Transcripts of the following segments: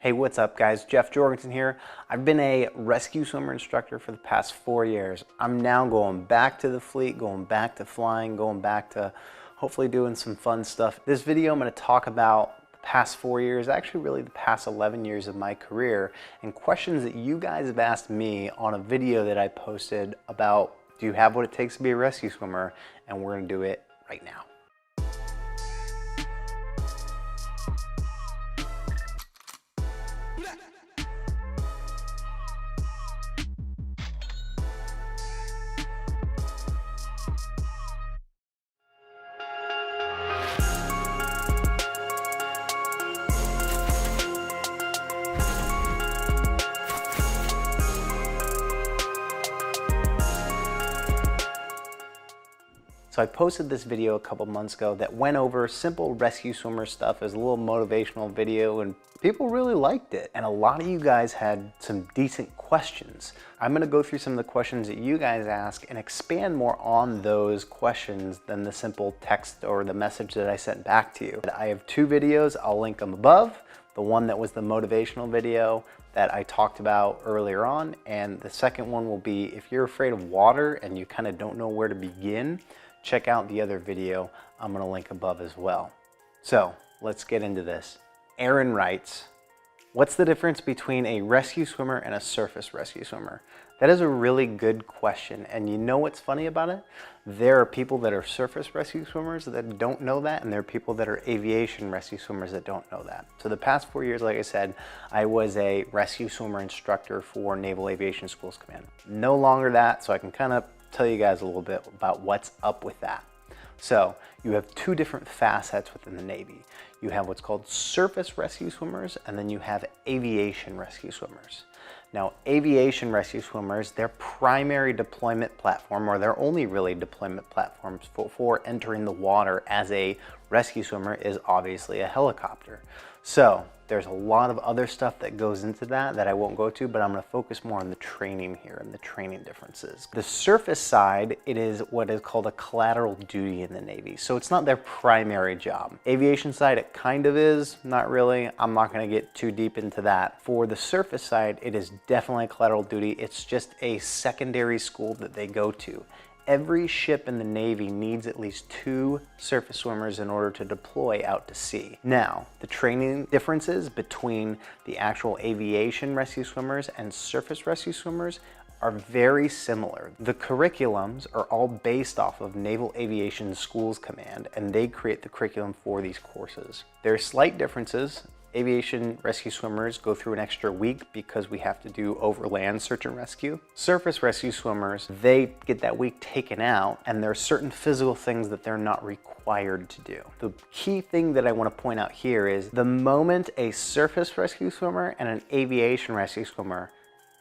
Hey, what's up guys? Jeff Jorgensen here. I've been a rescue swimmer instructor for the past 4 years. I'm now going back to the fleet, going back to flying, going back to hopefully doing some fun stuff. This video I'm going to talk about the past 4 years, actually really the past 11 years of my career, and questions that you guys have asked me on a video that I posted about, do you have what it takes to be a rescue swimmer? And we're going to do it right now. So I posted this video a couple months ago that went over simple rescue swimmer stuff as a little motivational video, and people really liked it. And a lot of you guys had some decent questions. I'm gonna go through some of the questions that you guys ask and expand more on those questions than the simple text or the message that I sent back to you. I have 2 videos, I'll link them above. The one that was the motivational video that I talked about earlier on, and the second one will be if you're afraid of water and you kind of don't know where to begin, check out the other video I'm going to link above as well. So let's get into this. Aaron writes, what's the difference between a rescue swimmer and a surface rescue swimmer? That is a really good question, and you know what's funny about it? There are people that are surface rescue swimmers that don't know that, and there are people that are aviation rescue swimmers that don't know that. So the past 4 years, like I said, I was a rescue swimmer instructor for Naval Aviation School's Command. No longer that, so I can kind of tell you guys a little bit about what's up with that. So you have 2 different facets within the Navy. You have what's called surface rescue swimmers, and then you have aviation rescue swimmers. Now, aviation rescue swimmers, their primary deployment platform, or their only really deployment platforms for entering the water as a rescue swimmer, is obviously a helicopter. So there's a lot of other stuff that goes into that I won't go to, but I'm going to focus more on the training here and the training differences. The surface side, it is what is called a collateral duty in the Navy. So it's not their primary job. Aviation side, it kind of is, not really. I'm not going to get too deep into that. For the surface side, it is definitely a collateral duty. It's just a secondary school that they go to. Every ship in the Navy needs at least 2 surface swimmers in order to deploy out to sea. Now, the training differences between the actual aviation rescue swimmers and surface rescue swimmers are very similar. The curriculums are all based off of Naval Aviation School's Command, and they create the curriculum for these courses. There are slight differences. Aviation rescue swimmers go through an extra week because we have to do overland search and rescue. Surface rescue swimmers, they get that week taken out, and there are certain physical things that they're not required to do. The key thing that I want to point out here is the moment a surface rescue swimmer and an aviation rescue swimmer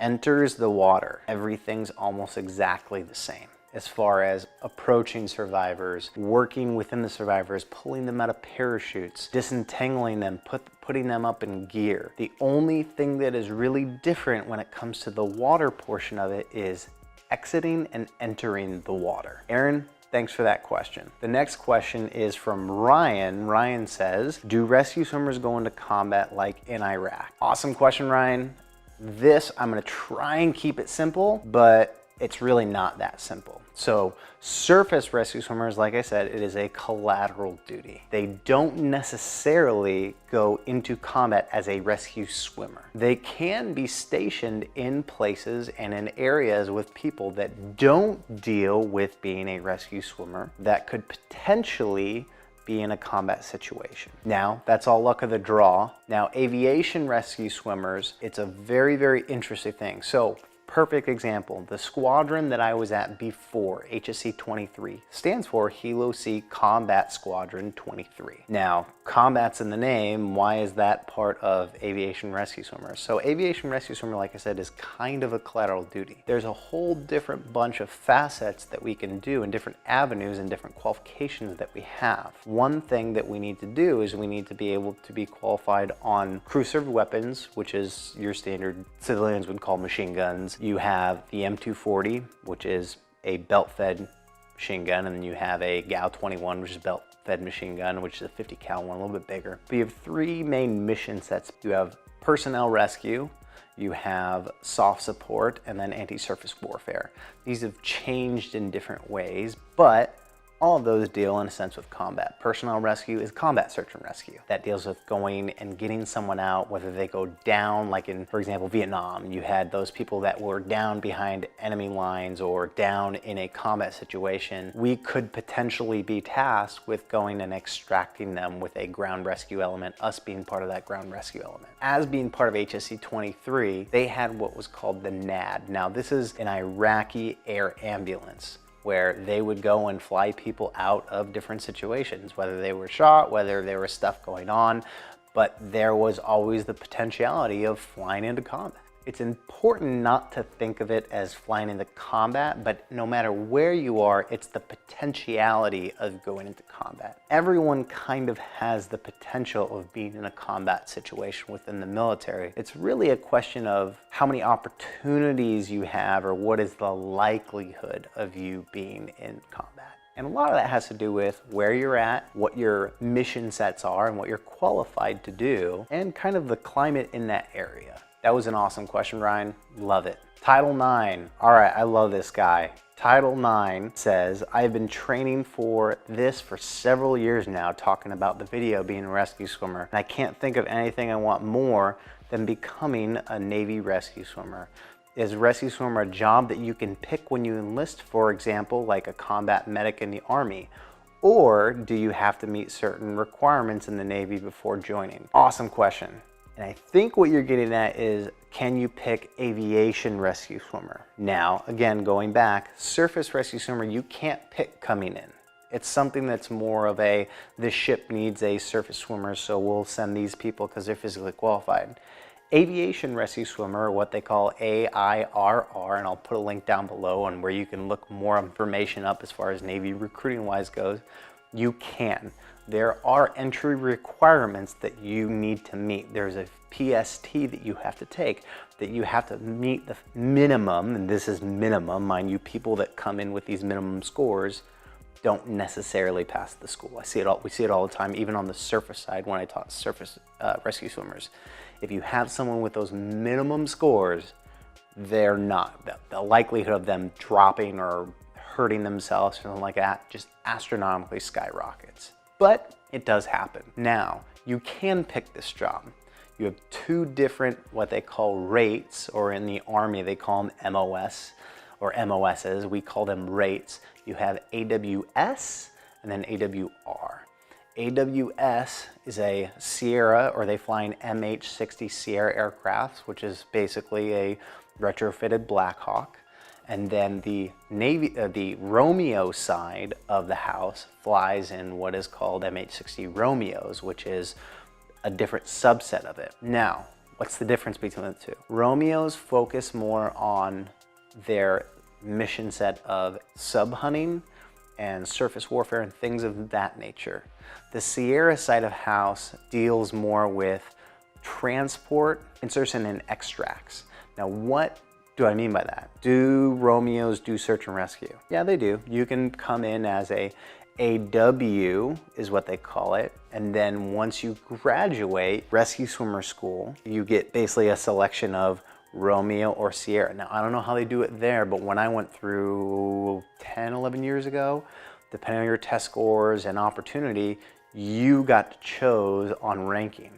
enters the water, everything's almost exactly the same. As far as approaching survivors, working within the survivors, pulling them out of parachutes, disentangling them, putting them up in gear. The only thing that is really different when it comes to the water portion of it is exiting and entering the water. Aaron, thanks for that question. The next question is from Ryan. Ryan says, do rescue swimmers go into combat like in Iraq? Awesome question, Ryan. This, I'm gonna try and keep it simple, but it's really not that simple. So surface rescue swimmers, like I said, it is a collateral duty. They don't necessarily go into combat as a rescue swimmer. They can be stationed in places and in areas with people that don't deal with being a rescue swimmer that could potentially be in a combat situation. Now, that's all luck of the draw. Now, aviation rescue swimmers, it's a very, very interesting thing. So, perfect example, the squadron that I was at before, HSC 23, stands for Helo C Combat Squadron 23. Now, combat's in the name, why is that part of aviation rescue swimmers? So aviation rescue swimmer, like I said, is kind of a collateral duty. There's a whole different bunch of facets that we can do and different avenues and different qualifications that we have. One thing that we need to do is we need to be able to be qualified on crew served weapons, which is your standard civilians would call machine guns. You have the M240, which is a belt-fed machine gun, and then you have a GAU 21, which is belt-fed machine gun, which is a 50 cal one, a little bit bigger. But you have three main mission sets. You have personnel rescue, you have soft support, and then anti-surface warfare. These have changed in different ways, but all of those deal in a sense with combat. Personnel rescue is combat search and rescue. That deals with going and getting someone out, whether they go down, like in, for example, Vietnam, you had those people that were down behind enemy lines or down in a combat situation. We could potentially be tasked with going and extracting them with a ground rescue element, us being part of that ground rescue element. As being part of HSC 23, they had what was called the NAD. Now this is an Iraqi air ambulance, where they would go and fly people out of different situations, whether they were shot, whether there was stuff going on, but there was always the potentiality of flying into combat. It's important not to think of it as flying into combat, but no matter where you are, it's the potentiality of going into combat. Everyone kind of has the potential of being in a combat situation within the military. It's really a question of how many opportunities you have, or what is the likelihood of you being in combat. And a lot of that has to do with where you're at, what your mission sets are, and what you're qualified to do, and kind of the climate in that area. That was an awesome question, Ryan. Love it. Title IX. All right, I love this guy. Title IX says, I've been training for this for several years now, talking about the video being a rescue swimmer. And I can't think of anything I want more than becoming a Navy rescue swimmer. Is a rescue swimmer a job that you can pick when you enlist, for example, like a combat medic in the Army? Or do you have to meet certain requirements in the Navy before joining? Awesome question. And I think what you're getting at is, can you pick aviation rescue swimmer? Now, again, going back, surface rescue swimmer, you can't pick coming in. It's something that's more of a, this ship needs a surface swimmer, so we'll send these people because they're physically qualified. Aviation rescue swimmer, what they call AIRR, and I'll put a link down below on where you can look more information up as far as Navy recruiting wise goes. You can. There are entry requirements that you need to meet. There's a PST that you have to take, that you have to meet the minimum, and this is minimum, mind you, people that come in with these minimum scores don't necessarily pass the school. We see it all the time, even on the surface side when I taught surface rescue swimmers. If you have someone with those minimum scores, they're not, the likelihood of them dropping or hurting themselves or something like that just astronomically skyrockets. But it does happen. Now, you can pick this job. You have two different, what they call rates, or in the Army, they call them MOS or MOSs. We call them rates. You have AWS and then AWR. AWS is a Sierra, or they fly an MH-60 Sierra aircraft, which is basically a retrofitted Black Hawk. And then the Romeo side of the house flies in what is called MH-60 Romeos, which is a different subset of it. Now, what's the difference between the two? Romeos focus more on their mission set of sub-hunting and surface warfare and things of that nature. The Sierra side of house deals more with transport, insertion, and extracts. Now, what do I mean by that? Do Romeos do search and rescue? Yeah, they do. You can come in as a AW is what they call it. And then once you graduate rescue swimmer school, you get basically a selection of Romeo or Sierra. Now, I don't know how they do it there, but when I went through 10, 11 years ago, depending on your test scores and opportunity, you got chose on ranking.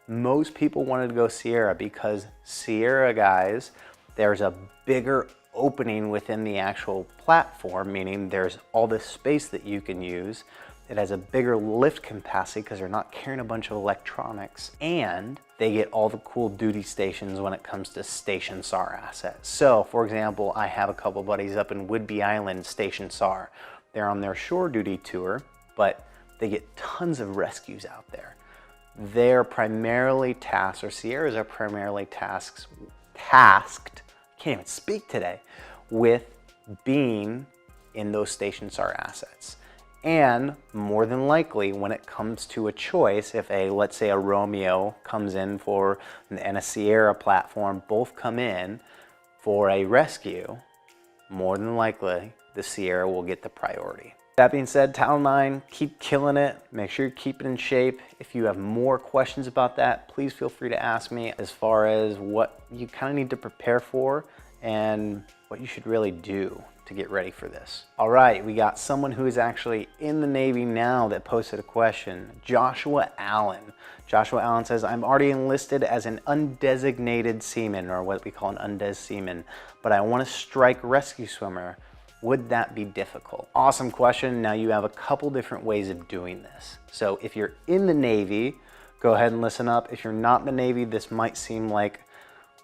Most people wanted to go Sierra because Sierra guys, there's a bigger opening within the actual platform, meaning there's all this space that you can use. It has a bigger lift capacity because they're not carrying a bunch of electronics, and they get all the cool duty stations when it comes to Station SAR assets. So, for example, I have a couple buddies up in Whidbey Island, Station SAR. They're on their shore duty tour, but they get tons of rescues out there. They're primarily tasked, or Sierras are primarily tasked, can't even speak today, with being in those Station SAR assets. And more than likely, when it comes to a choice, if let's say a Romeo comes in for, and a Sierra platform both come in for a rescue, more than likely the Sierra will get the priority. That being said, Title IX, keep killing it. Make sure you keep it in shape. If you have more questions about that, please feel free to ask me as far as what you kind of need to prepare for and what you should really do to get ready for this. All right, we got someone who is actually in the Navy now that posted a question, Joshua Allen. Joshua Allen says, I'm already enlisted as an undesignated seaman, or what we call an undez seaman, but I want to strike rescue swimmer. Would that be difficult? Awesome question. Now you have a couple different ways of doing this. So if you're in the Navy, go ahead and listen up. If you're not in the Navy, this might seem like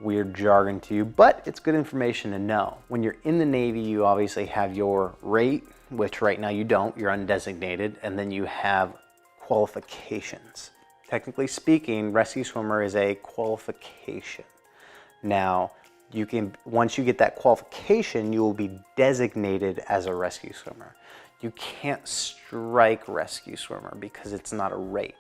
weird jargon to you, but it's good information to know. When you're in the Navy, you obviously have your rate, which right now you don't, you're undesignated, and then you have qualifications. Technically speaking, rescue swimmer is a qualification. Now, you can, once you get that qualification, you will be designated as a rescue swimmer. You can't strike rescue swimmer because it's not a rate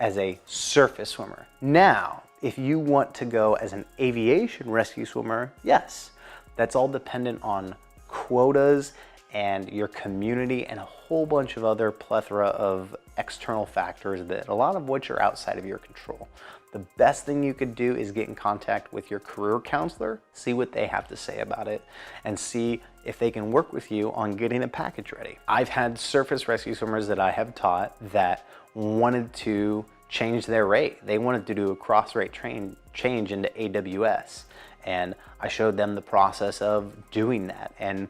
as a surface swimmer. Now, if you want to go as an aviation rescue swimmer, yes, that's all dependent on quotas and your community and a whole bunch of other plethora of external factors that a lot of which are outside of your control. The best thing you could do is get in contact with your career counselor, see what they have to say about it, and see if they can work with you on getting a package ready. I've had surface rescue swimmers that I have taught that wanted to change their rate. They wanted to do a cross rate change into AWS. And I showed them the process of doing that and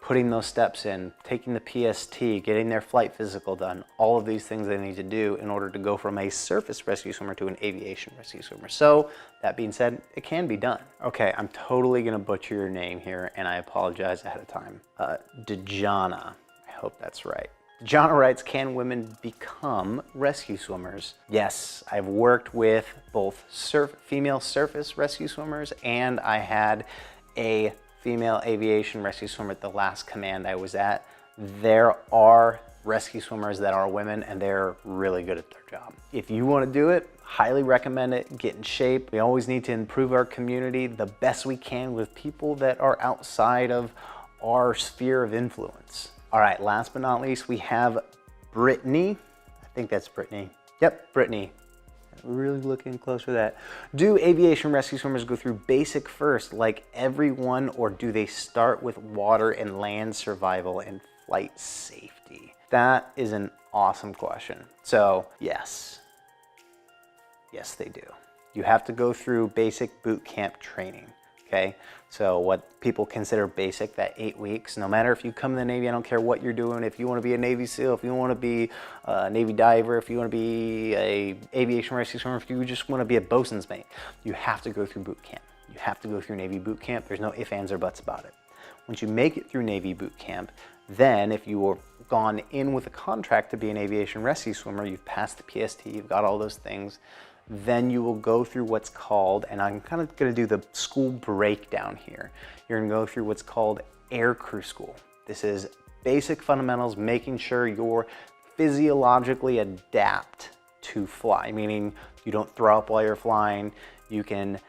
putting those steps in, taking the PST, getting their flight physical done, all of these things they need to do in order to go from a surface rescue swimmer to an aviation rescue swimmer. So that being said, it can be done. Okay, I'm totally gonna butcher your name here and I apologize ahead of time. Dejana, I hope that's right. Dejana writes, can women become rescue swimmers? Yes, I've worked with both female surface rescue swimmers and I had a female aviation rescue swimmer at the last command I was at. There are rescue swimmers that are women and they're really good at their job. If you want to do it, highly recommend it. Get in shape. We always need to improve our community the best we can with people that are outside of our sphere of influence. All right, last but not least, we have Brittany. I think that's Brittany. Yep, Brittany. Really looking close for that. Do aviation rescue swimmers go through basic first like everyone, or do they start with water and land survival and flight safety? That is an awesome question. So yes, they do. You have to go through basic boot camp training. Okay, so what people consider basic, that 8 weeks, no matter if you come in the Navy, I don't care what you're doing, if you want to be a Navy SEAL, if you want to be a Navy diver, if you want to be a aviation rescue swimmer, if you just want to be a bosun's mate, you have to go through boot camp. You have to go through Navy boot camp. There's no ifs, ands, or buts about it. Once you make it through Navy boot camp, then if you were gone in with a contract to be an aviation rescue swimmer, you've passed the PST, you've got all those things, then you will go through what's called, and I'm kind of going to do the school breakdown here. You're going to go through what's called Aircrew School. This is basic fundamentals, making sure you're physiologically adapt to fly, meaning you don't throw up while you're flying. You can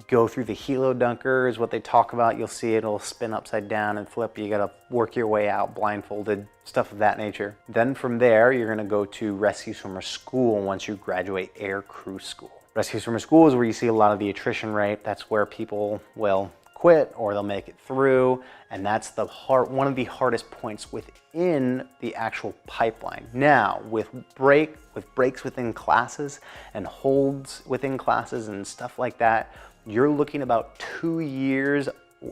go through the helo dunker is what they talk about. You'll see it'll spin upside down and flip. You got to work your way out blindfolded, stuff of that nature. Then from there, you're going to go to Rescue Swimmer School once you graduate Aircrew School. Rescue Swimmer School is where you see a lot of the attrition rate. That's where people will quit or they'll make it through, and that's one of the hardest points within the actual pipeline. Now, with breaks within classes and holds within classes and stuff like that, you're looking about 2 years,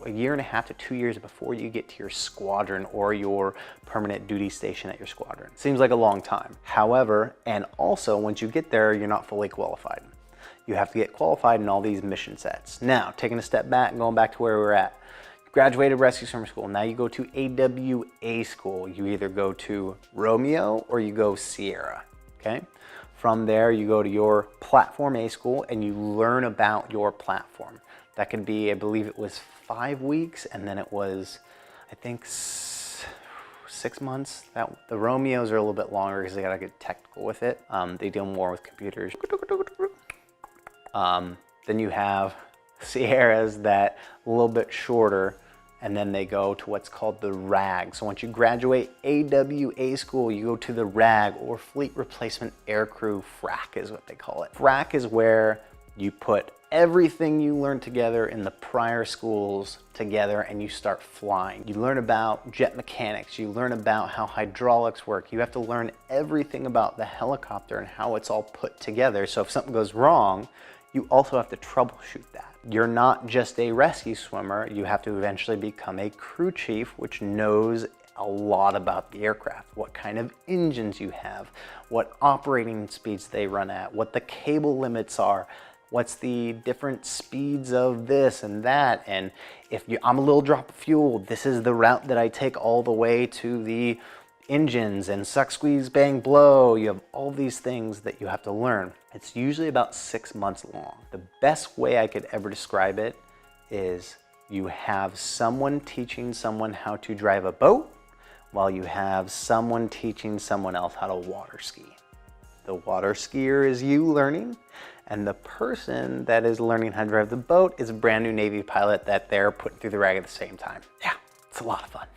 a year and a half to 2 years before you get to your squadron or your permanent duty station at your squadron. Seems like a long time. However, and also once you get there, you're not fully qualified. You have to get qualified in all these mission sets. Now, taking a step back and going back to where we were at, graduated Rescue Swimmer School. Now you go to AWA School. You either go to Romeo or you go Sierra, okay? From there, you go to your Platform A School and you learn about your platform. That could be, I believe it was 5 weeks, and then it was, I think, 6 months. The Romeos are a little bit longer because they gotta get technical with it. They deal more with computers. Then you have Sierras that a little bit shorter, and then they go to what's called the RAG. So once you graduate AWA school, you go to the RAG, or Fleet Replacement Aircrew FRAC is what they call it. FRAC is where you put everything you learned together in the prior schools together and you start flying. You learn about jet mechanics, you learn about how hydraulics work, you have to learn everything about the helicopter and how it's all put together. So if something goes wrong, you also have to troubleshoot that. You're not just a rescue swimmer, you have to eventually become a crew chief, which knows a lot about the aircraft, what kind of engines you have, what operating speeds they run at, what the cable limits are, what's the different speeds of this and that, and if I'm a little drop of fuel, this is the route that I take all the way to the engines, and suck, squeeze, bang, blow. You have all these things that you have to learn. It's usually about 6 months long. The best way I could ever describe it is you have someone teaching someone how to drive a boat while you have someone teaching someone else how to water ski. The water skier is you learning, and the person that is learning how to drive the boat is a brand new Navy pilot that they're putting through the RAG at the same time. Yeah, it's a lot of fun.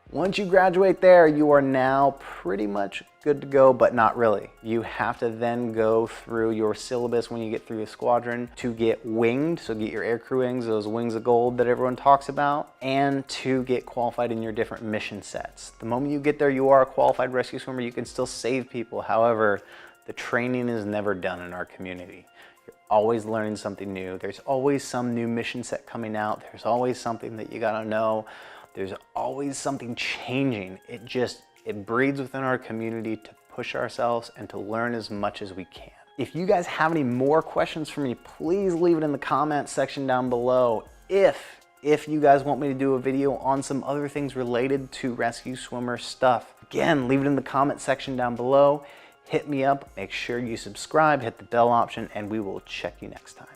Once you graduate there, you are now pretty much good to go, but not really. You have to then go through your syllabus when you get through the squadron to get winged, so get your aircrew wings, those wings of gold that everyone talks about, and to get qualified in your different mission sets. The moment you get there, you are a qualified rescue swimmer. You can still save people. However, the training is never done in our community. You're always learning something new. There's always some new mission set coming out. There's always something that you gotta know. There's always something changing. It breeds within our community to push ourselves and to learn as much as we can. If you guys have any more questions for me, please leave it in the comment section down below. If you guys want me to do a video on some other things related to rescue swimmer stuff, again, leave it in the comment section down below. Hit me up, make sure you subscribe, hit the bell option, and we will check you next time.